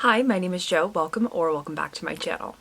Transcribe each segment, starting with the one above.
Hi, my name is Jo. Welcome back to my channel.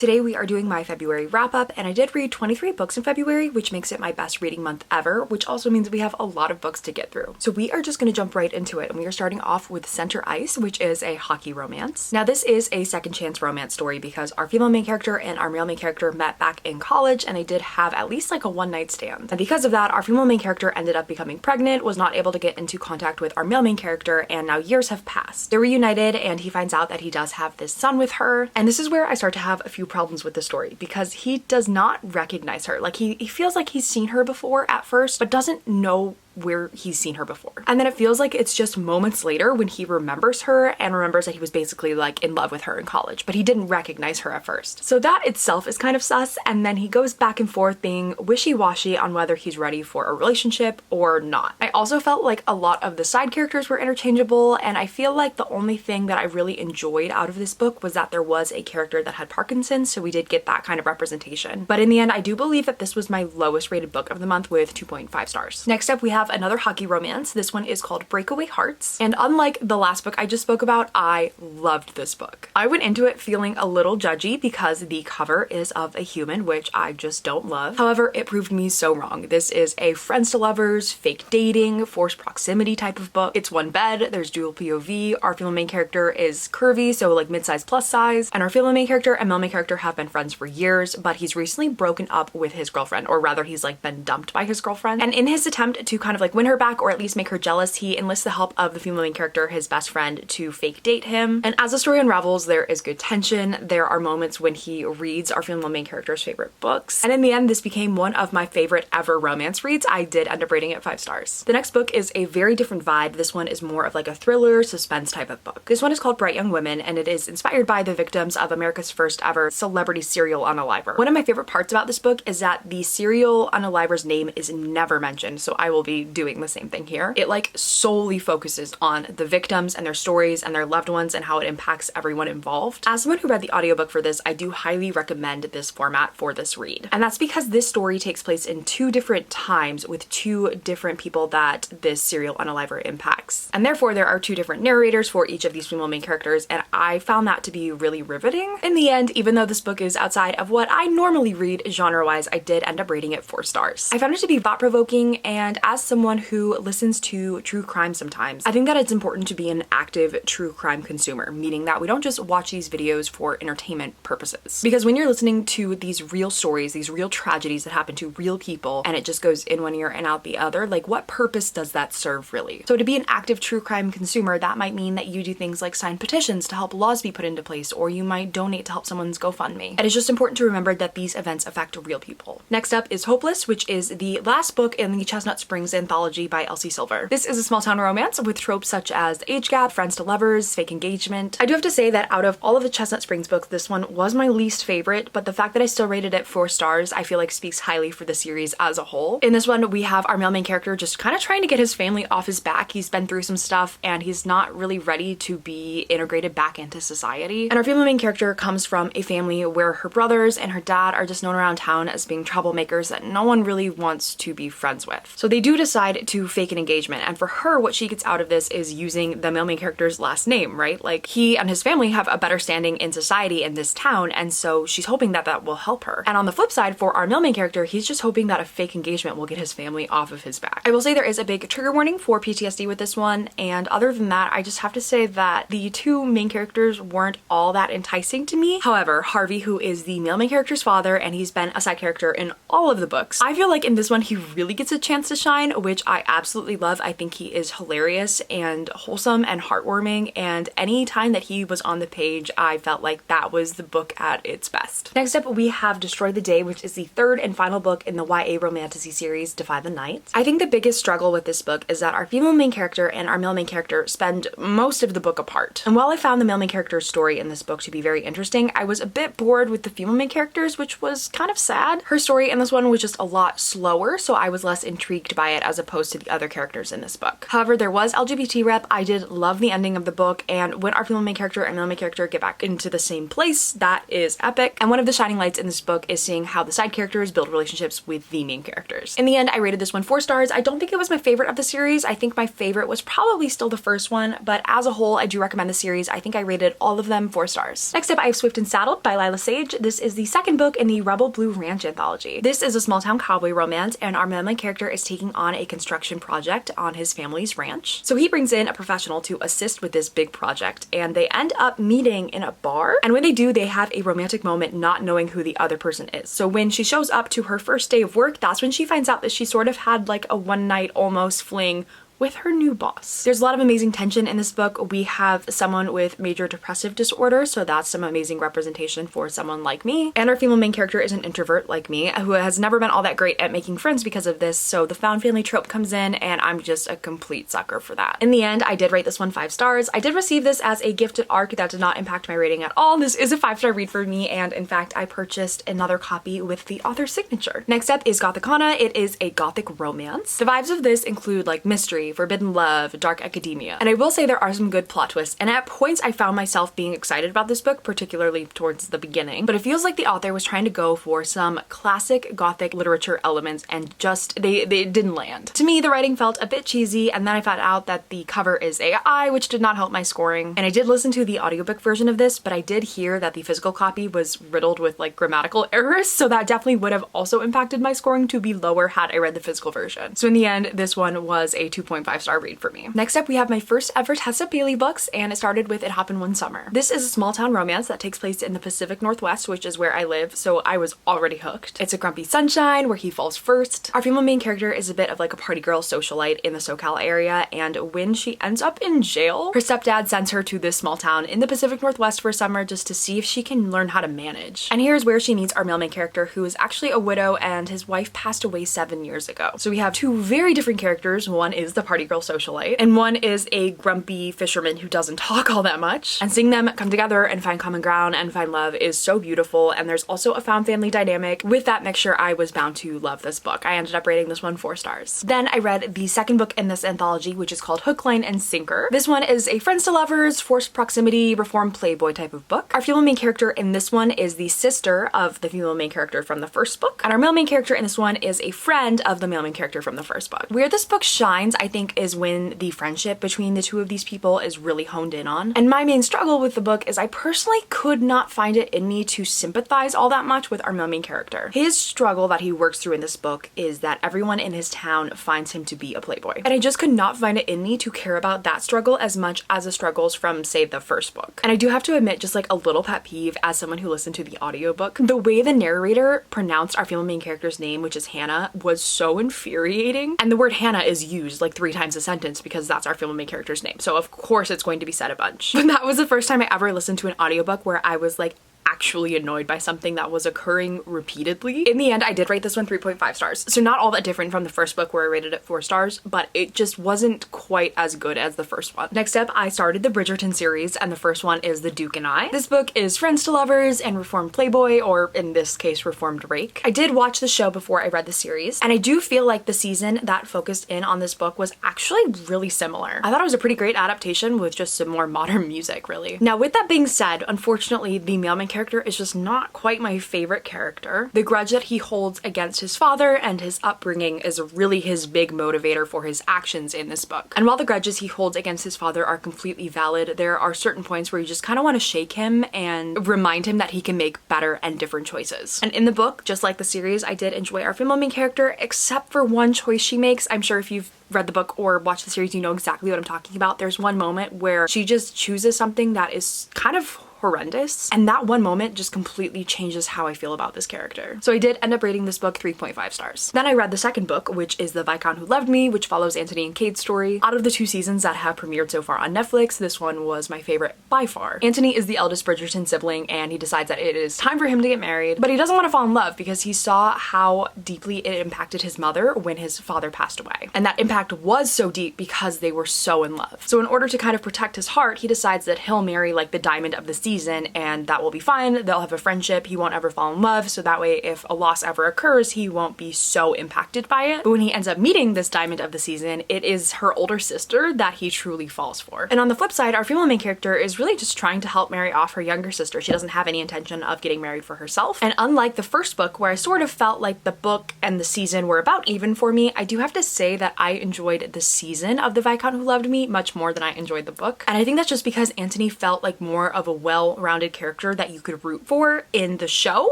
Today we are doing my February wrap-up, and I did read 23 books in February, which makes it my best reading month ever, which also means we have a lot of books to get through. So we are just going to jump right into it, and we are starting off with Center Ice, which is a hockey romance. Now this is a second chance romance story because our female main character and our male main character met back in college, and they did have at least like a one-night stand. And because of that, our female main character ended up becoming pregnant, was not able to get into contact with our male main character, and now years have passed. They're reunited, and he finds out that he does have this son with her, and this is where I start to have a few problems with the story because he does not recognize her. Like he feels like he's seen her before at first, but doesn't know where he's seen her before. And then it feels like it's just moments later when he remembers her and remembers that he was basically like in love with her in college, but he didn't recognize her at first. So that itself is kind of sus, and then he goes back and forth being wishy-washy on whether he's ready for a relationship or not. I also felt like a lot of the side characters were interchangeable, and I feel like the only thing that I really enjoyed out of this book was that there was a character that had Parkinson's, so we did get that kind of representation. But in the end, I do believe that this was my lowest rated book of the month with 2.5 stars. Next up, we have another hockey romance. This one is called Breakaway Hearts, and unlike the last book I just spoke about, I loved this book. I went into it feeling a little judgy because the cover is of a human, which I just don't love. However, it proved me so wrong. This is a friends to lovers, fake dating, forced proximity type of book. It's one bed, there's dual POV, our female main character is curvy, so like mid-size plus size, and our female main character and male main character have been friends for years, but he's recently broken up with his girlfriend, or rather he's like been dumped by his girlfriend, and in his attempt to kind of like win her back or at least make her jealous, he enlists the help of the female main character, his best friend, to fake date him. And as the story unravels, there is good tension. There are moments when he reads our female main character's favorite books, and in the end this became one of my favorite ever romance reads. I did end up rating it 5 stars. The next book is a very different vibe. This one is more of like a thriller suspense type of book. This one is called Bright Young Women, and it is inspired by the victims of America's first ever celebrity serial unaliver. One of my favorite parts about this book is that the serial unaliver's name is never mentioned, so I will be doing the same thing here. It like solely focuses on the victims and their stories and their loved ones and how it impacts everyone involved. As someone who read the audiobook for this, I do highly recommend this format for this read. And that's because this story takes place in 2 different times with 2 different people that this serial unaliver impacts. And therefore there are 2 different narrators for each of these female main characters, and I found that to be really riveting. In the end, even though this book is outside of what I normally read genre-wise, I did end up rating it 4 stars. I found it to be thought-provoking, and as someone who listens to true crime sometimes, I think that it's important to be an active true crime consumer, meaning that we don't just watch these videos for entertainment purposes. Because when you're listening to these real stories, these real tragedies that happen to real people, and it just goes in one ear and out the other, like what purpose does that serve really? So to be an active true crime consumer, that might mean that you do things like sign petitions to help laws be put into place, or you might donate to help someone's GoFundMe. And it's just important to remember that these events affect real people. Next up is Hopeless, which is the last book in the Chestnut Springs anthology by Elsie Silver. This is a small town romance with tropes such as the age gap, friends to lovers, fake engagement. I do have to say that out of all of the Chestnut Springs books, this one was my least favorite, but the fact that I still rated it 4 stars, I feel like speaks highly for the series as a whole. In this one, we have our male main character just kind of trying to get his family off his back. He's been through some stuff and he's not really ready to be integrated back into society. And our female main character comes from a family where her brothers and her dad are just known around town as being troublemakers that no one really wants to be friends with. So they do decide to fake an engagement, and for her, what she gets out of this is using the male main character's last name, right? Like he and his family have a better standing in society in this town, and so she's hoping that that will help her. And on the flip side, for our male main character, he's just hoping that a fake engagement will get his family off of his back. I will say there is a big trigger warning for PTSD with this one, and other than that, I just have to say that the 2 main characters weren't all that enticing to me. However, Harvey, who is the male main character's father, and he's been a side character in all of the books, I feel like in this one he really gets a chance to shine, which I absolutely love. I think he is hilarious and wholesome and heartwarming, and any time that he was on the page, I felt like that was the book at its best. Next up, we have Destroy the Day, which is the 3rd and final book in the YA romantasy series Defy the Night. I think the biggest struggle with this book is that our female main character and our male main character spend most of the book apart. And while I found the male main character's story in this book to be very interesting, I was a bit bored with the female main characters, which was kind of sad. Her story in this one was just a lot slower, so I was less intrigued by it as opposed to the other characters in this book. However, there was LGBT rep. I did love the ending of the book, and when our female main character and male main character get back into the same place, that is epic. And one of the shining lights in this book is seeing how the side characters build relationships with the main characters. In the end, I rated this one 4 stars. I don't think it was my favorite of the series. I think my favorite was probably still the first one, but as a whole, I do recommend the series. I think I rated all of them 4 stars. Next up, I have Swift and Saddled by Lila Sage. This is the second book in the Rebel Blue Ranch anthology. This is a small town cowboy romance, and our main character is taking on a construction project on his family's ranch. So he brings in a professional to assist with this big project, and they end up meeting in a bar. And when they do, they have a romantic moment not knowing who the other person is. So when she shows up to her first day of work, that's when she finds out that she sort of had like a one night almost fling with her new boss. There's a lot of amazing tension in this book. We have someone with major depressive disorder, so that's some amazing representation for someone like me. And our female main character is an introvert like me, who has never been all that great at making friends because of this, so the found family trope comes in, and I'm just a complete sucker for that. In the end, I did rate this one 5 stars. I did receive this as a gifted ARC. That did not impact my rating at all. This is a 5-star read for me, and in fact, I purchased another copy with the author's signature. Next up is Gothicana. It is a gothic romance. The vibes of this include like mystery, forbidden love, dark academia. And I will say there are some good plot twists, and at points I found myself being excited about this book, particularly towards the beginning, but it feels like the author was trying to go for some classic gothic literature elements and just they didn't land. To me, the writing felt a bit cheesy, and then I found out that the cover is AI, which did not help my scoring. And I did listen to the audiobook version of this, but I did hear that the physical copy was riddled with like grammatical errors, so that definitely would have also impacted my scoring to be lower had I read the physical version. So in the end, this one was a 2.5-star read for me. Next up, we have my first ever Tessa Bailey books, and it started with It Happened One Summer. This is a small town romance that takes place in the Pacific Northwest, which is where I live, so I was already hooked. It's a grumpy sunshine where he falls first. Our female main character is a bit of like a party girl socialite in the SoCal area, and when she ends up in jail, her stepdad sends her to this small town in the Pacific Northwest for summer just to see if she can learn how to manage. And here's where she meets our male main character, who is actually a widow and his wife passed away 7 years ago. So we have 2 very different characters. One is the party girl socialite, and one is a grumpy fisherman who doesn't talk all that much. And seeing them come together and find common ground and find love is so beautiful, and there's also a found family dynamic. With that mixture, I was bound to love this book. I ended up rating this one 4 stars. Then I read the second book in this anthology, which is called Hook, Line, and Sinker. This one is a friends to lovers, forced proximity, reformed playboy type of book. Our female main character in this one is the sister of the female main character from the first book, and our male main character in this one is a friend of the male main character from the first book. Where this book shines, I think, is when the friendship between the 2 of these people is really honed in on. And my main struggle with the book is I personally could not find it in me to sympathize all that much with our main character. His struggle that he works through in this book is that everyone in his town finds him to be a playboy. And I just could not find it in me to care about that struggle as much as the struggles from, say, the first book. And I do have to admit, just like a little pet peeve as someone who listened to the audiobook, the way the narrator pronounced our female main character's name, which is Hannah, was so infuriating. And the word Hannah is used like 3 times a sentence because that's our female main character's name. So of course it's going to be said a bunch. But that was the first time I ever listened to an audiobook where I was like actually annoyed by something that was occurring repeatedly. In the end, I did rate this one 3.5 stars. So not all that different from the first book where I rated it 4 stars, but it just wasn't quite as good as the first one. Next up, I started the Bridgerton series, and the first one is The Duke and I. This book is friends to lovers and reformed playboy, or in this case, reformed rake. I did watch the show before I read the series, and I do feel like the season that focused in on this book was actually really similar. I thought it was a pretty great adaptation with just some more modern music, really. Now, with that being said, unfortunately, the male main character is just not quite my favorite character. The grudge that he holds against his father and his upbringing is really his big motivator for his actions in this book. And while the grudges he holds against his father are completely valid, there are certain points where you just kind of want to shake him and remind him that he can make better and different choices. And in the book, just like the series, I did enjoy our female main character, except for one choice she makes. I'm sure if you've read the book or watched the series, you know exactly what I'm talking about. There's one moment where she just chooses something that is kind of horrendous, and that one moment just completely changes how I feel about this character. So I did end up rating this book 3.5 stars. Then I read the second book, which is The Viscount Who Loved Me, which follows Anthony and Kate's story. Out of the 2 seasons that have premiered so far on Netflix, this one was my favorite by far. Anthony is the eldest Bridgerton sibling, and he decides that it is time for him to get married, but he doesn't want to fall in love because he saw how deeply it impacted his mother when his father passed away. And that impact was so deep because they were so in love. So in order to kind of protect his heart, he decides that he'll marry like the diamond of the sea season, and that will be fine. They'll have a friendship. He won't ever fall in love, so that way if a loss ever occurs, he won't be so impacted by it. But when he ends up meeting this diamond of the season, it is her older sister that he truly falls for. And on the flip side, our female main character is really just trying to help marry off her younger sister. She doesn't have any intention of getting married for herself. And unlike the first book, where I sort of felt like the book and the season were about even for me, I do have to say that I enjoyed the season of The Viscount Who Loved Me much more than I enjoyed the book. And I think that's just because Antony felt like more of a well-rounded character that you could root for in the show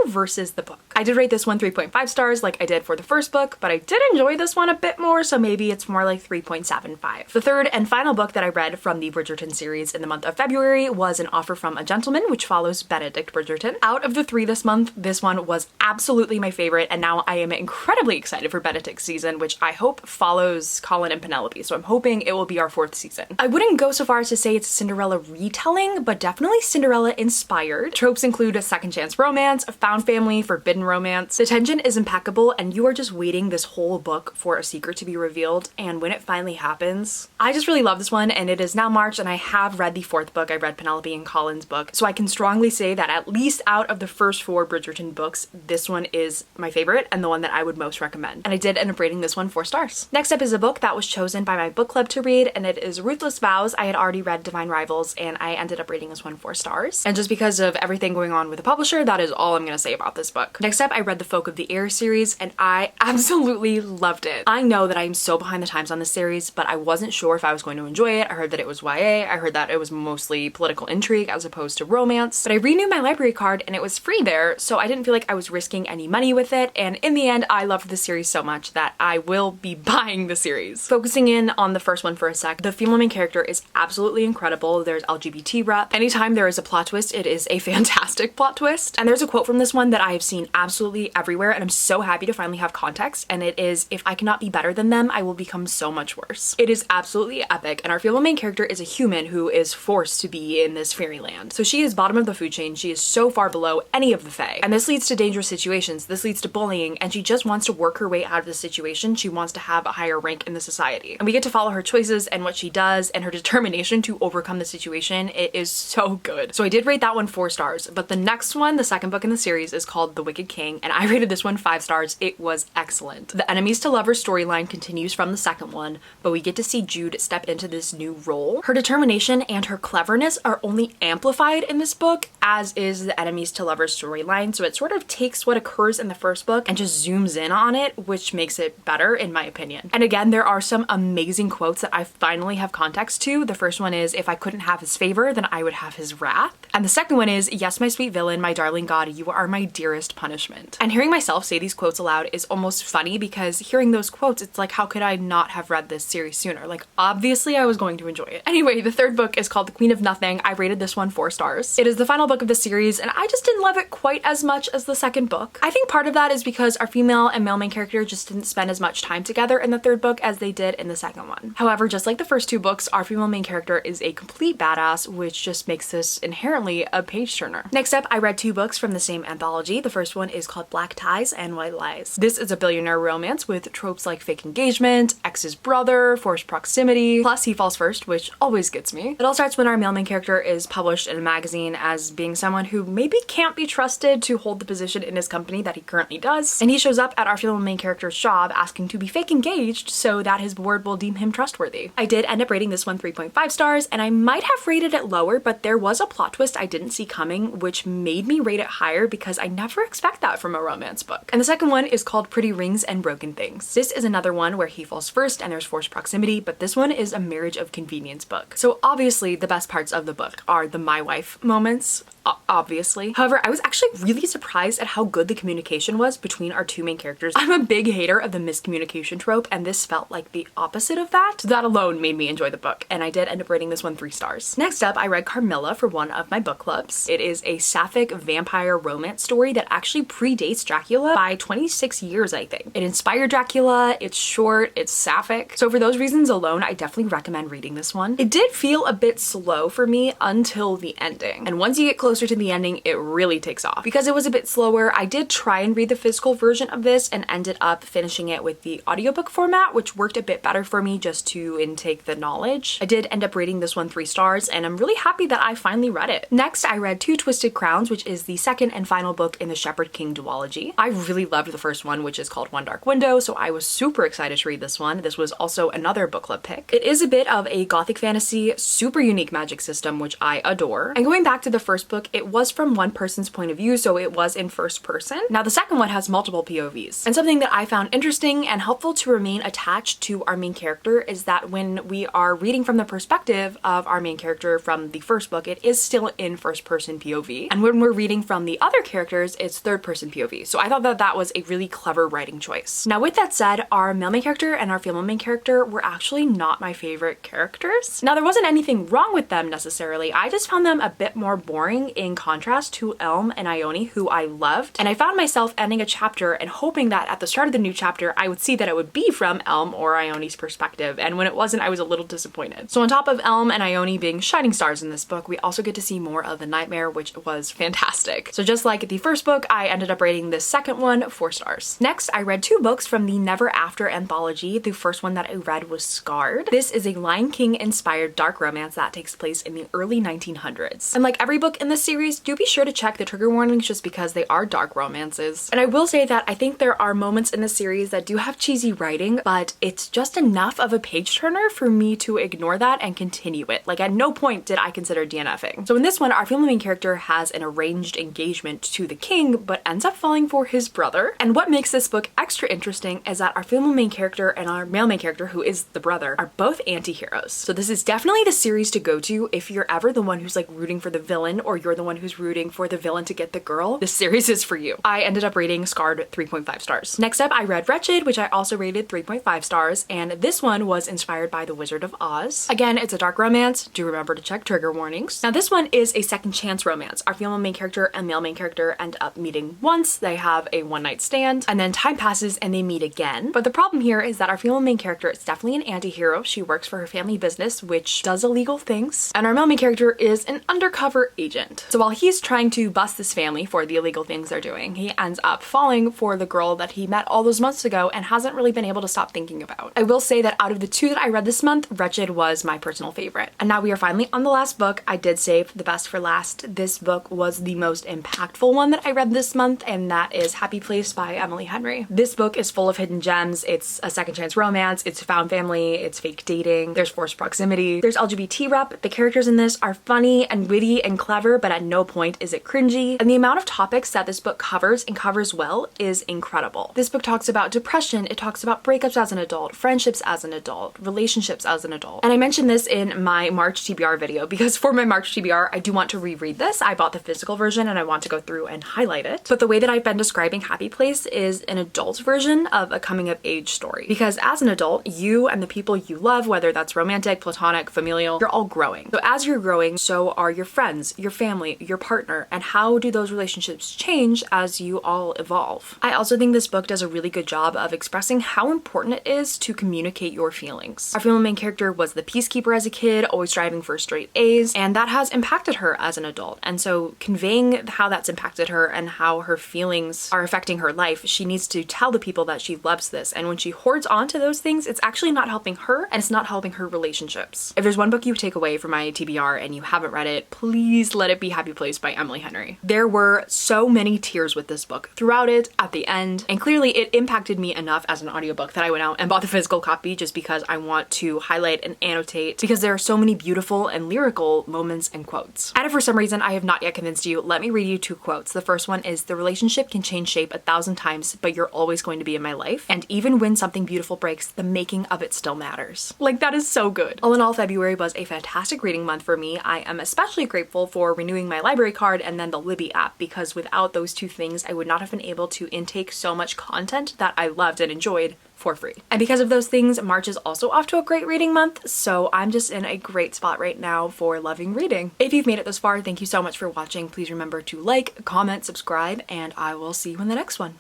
versus the book. I did rate this one 3.5 stars like I did for the first book, but I did enjoy this one a bit more, so maybe it's more like 3.75. The third and final book that I read from the Bridgerton series in the month of February was An Offer from a Gentleman, which follows Benedict Bridgerton. Out of the three this month, this one was absolutely my favorite, and now I am incredibly excited for Benedict's season, which I hope follows Colin and Penelope, so I'm hoping it will be our fourth season. I wouldn't go so far as to say it's a Cinderella retelling, but definitely Cinderella inspired. Tropes include a second chance romance, a found family, forbidden romance. The tension is impeccable, and you are just waiting this whole book for a secret to be revealed, and when it finally happens, I just really love this one. And it is now March, and I have read the fourth book. I read Penelope and Colin's book, so I can strongly say that at least out of the first four Bridgerton books, this one is my favorite and the one that I would most recommend. And I did end up rating this one 4 stars. Next up is a book that was chosen by my book club to read, and it is Ruthless Vows. I had already read Divine Rivals, and I ended up rating this one 4 stars. And just because of everything going on with the publisher, that is all I'm gonna say about this book. Next up, I read the Folk of the Air series, and I absolutely loved it. I know that I'm so behind the times on this series, but I wasn't sure if I was going to enjoy it. I heard that it was YA. I heard that it was mostly political intrigue as opposed to romance. But I renewed my library card and it was free there, so I didn't feel like I was risking any money with it. And in the end, I loved the series so much that I will be buying the series. Focusing in on the first one for a sec, the female main character is absolutely incredible. There's LGBT rep. Anytime there is a plot twist, it is a fantastic plot twist. And there's a quote from this one that I have seen absolutely everywhere, and I'm so happy to finally have context. And it is, "If I cannot be better than them, I will become so much worse." It is absolutely epic, and our female main character is a human who is forced to be in this fairyland. So she is bottom of the food chain. She is so far below any of the fae, and this leads to dangerous situations. This leads to bullying, and she just wants to work her way out of the situation. She wants to have a higher rank in the society, and we get to follow her choices and what she does and her determination to overcome the situation. It is so good. So I did rate that one 4 stars, but the next one, the second book in the series, is called The Wicked King, and I rated this one 5 stars. It was excellent. The enemies to lovers storyline continues from the second one, but we get to see Jude step into this new role. Her determination and her cleverness are only amplified in this book, as is the enemies to lovers storyline, so it sort of takes what occurs in the first book and just zooms in on it, which makes it better in my opinion. And again, there are some amazing quotes that I finally have context to. The first one is, "If I couldn't have his favor, then I would have his wrath." And the second one is, "Yes, my sweet villain, my darling god, you are my dearest punishment." And hearing myself say these quotes aloud is almost funny, because hearing those quotes, it's like, how could I not have read this series sooner? Like, obviously I was going to enjoy it. Anyway, the third book is called The Queen of Nothing. I rated this one 4 stars. It is the final book of the series, and I just didn't love it quite as much as the second book. I think part of that is because our female and male main character just didn't spend as much time together in the third book as they did in the second one. However, just like the first 2 books, our female main character is a complete badass, which just makes this inherently a page turner. Next up, I read 2 books from the same anthology. The first one is called Black Ties and White Lies. This is a billionaire romance with tropes like fake engagement, ex's brother, forced proximity, plus he falls first, which always gets me. It all starts when our male main character is published in a magazine as being someone who maybe can't be trusted to hold the position in his company that he currently does, and he shows up at our female main character's job asking to be fake engaged so that his board will deem him trustworthy. I did end up rating this one 3.5 stars, and I might have rated it lower, but there was a plot twist I didn't see coming, which made me rate it higher because I never expect that from a romance book. And the second one is called Pretty Rings and Broken Things. This is another one where he falls first and there's forced proximity, but this one is a marriage of convenience book. So obviously the best parts of the book are the my wife moments, obviously. However, I was actually really surprised at how good the communication was between our 2 main characters. I'm a big hater of the miscommunication trope, and this felt like the opposite of that. So that alone made me enjoy the book, and I did end up rating this one 3 stars. Next up, I read Carmilla for one of my book clubs. It is a sapphic vampire romance story that actually predates Dracula by 26 years, I think. It inspired Dracula, it's short, it's sapphic. So for those reasons alone, I definitely recommend reading this one. It did feel a bit slow for me until the ending, and once you get close closer to the ending, it really takes off. Because it was a bit slower, I did try and read the physical version of this and ended up finishing it with the audiobook format, which worked a bit better for me just to intake the knowledge. I did end up rating this one 3 stars, and I'm really happy that I finally read it. Next, I read Two Twisted Crowns, which is the second and final book in the Shepherd King duology. I really loved the first one, which is called One Dark Window, so I was super excited to read this one. This was also another book club pick. It is a bit of a gothic fantasy, super unique magic system, which I adore. And going back to the first book, it was from one person's point of view, so it was in first person. Now the second one has multiple POVs. And something that I found interesting and helpful to remain attached to our main character is that when we are reading from the perspective of our main character from the first book, it is still in first person POV. And when we're reading from the other characters, it's third person POV. So I thought that that was a really clever writing choice. Now with that said, our male main character and our female main character were actually not my favorite characters. Now there wasn't anything wrong with them necessarily, I just found them a bit more boring in contrast to Elm and Ione, who I loved. And I found myself ending a chapter and hoping that at the start of the new chapter I would see that it would be from Elm or Ione's perspective, and when it wasn't, I was a little disappointed. So on top of Elm and Ione being shining stars in this book, we also get to see more of the nightmare, which was fantastic. So just like the first book, I ended up rating this second one 4 stars. Next, I read 2 books from the Never After anthology. The first one that I read was Scarred. This is a Lion King inspired dark romance that takes place in the early 1900s. And like every book in this series, do be sure to check the trigger warnings just because they are dark romances. And I will say that I think there are moments in the series that do have cheesy writing, but it's just enough of a page turner for me to ignore that and continue it. Like at no point did I consider DNFing. So in this one, our female main character has an arranged engagement to the king, but ends up falling for his brother. And what makes this book extra interesting is that our female main character and our male main character, who is the brother, are both anti-heroes. So this is definitely the series to go to if you're ever the one who's like rooting for the villain, or you're the one who's rooting for the villain to get the girl. This series is for you. I ended up rating Scarred 3.5 stars. Next up, I read Wretched, which I also rated 3.5 stars, and this one was inspired by The Wizard of Oz. Again, it's a dark romance. Do remember to check trigger warnings. Now this one is a second chance romance. Our female main character and male main character end up meeting once, they have a one-night stand, and then time passes and they meet again. But the problem here is that our female main character is definitely an anti-hero. She works for her family business, which does illegal things, and our male main character is an undercover agent. So while he's trying to bust this family for the illegal things they're doing, he ends up falling for the girl that he met all those months ago and hasn't really been able to stop thinking about. I will say that out of the 2 that I read this month, Wretched was my personal favorite. And now we are finally on the last book. I did save the best for last. This book was the most impactful one that I read this month, and that is Happy Place by Emily Henry. This book is full of hidden gems. It's a second chance romance, it's found family, it's fake dating, there's forced proximity, there's LGBT rep. The characters in this are funny and witty and clever, but at no point is it cringy. And the amount of topics that this book covers and covers well is incredible. This book talks about depression, it talks about breakups as an adult, friendships as an adult, relationships as an adult. And I mentioned this in my March TBR video because for my March TBR, I do want to reread this. I bought the physical version and I want to go through and highlight it. But the way that I've been describing Happy Place is an adult version of a coming of age story. Because as an adult, you and the people you love, whether that's romantic, platonic, familial, you're all growing. So as you're growing, so are your friends, your family, your partner, and how do those relationships change as you all evolve? I also think this book does a really good job of expressing how important it is to communicate your feelings. Our female main character was the peacekeeper as a kid, always striving for straight A's, and that has impacted her as an adult. And so conveying how that's impacted her and how her feelings are affecting her life, she needs to tell the people that she loves this. And when she hoards on to those things, it's actually not helping her and it's not helping her relationships. If there's one book you take away from my TBR and you haven't read it, please let it be Happy Place by Emily Henry. There were so many tears with this book throughout it, at the end, and clearly it impacted me enough as an audiobook that I went out and bought the physical copy just because I want to highlight and annotate because there are so many beautiful and lyrical moments and quotes. And if for some reason I have not yet convinced you, let me read you 2 quotes. The first one is, "The relationship can change shape 1,000 times, but you're always going to be in my life. And even when something beautiful breaks, the making of it still matters." Like, that is so good. All in all, February was a fantastic reading month for me. I am especially grateful for renewing my library card and then the Libby app, because without those 2 things, I would not have been able to intake so much content that I loved and enjoyed for free. And because of those things, March is also off to a great reading month, so I'm just in a great spot right now for loving reading. If you've made it this far, thank you so much for watching. Please remember to like, comment, subscribe, and I will see you in the next one.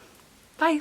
Bye!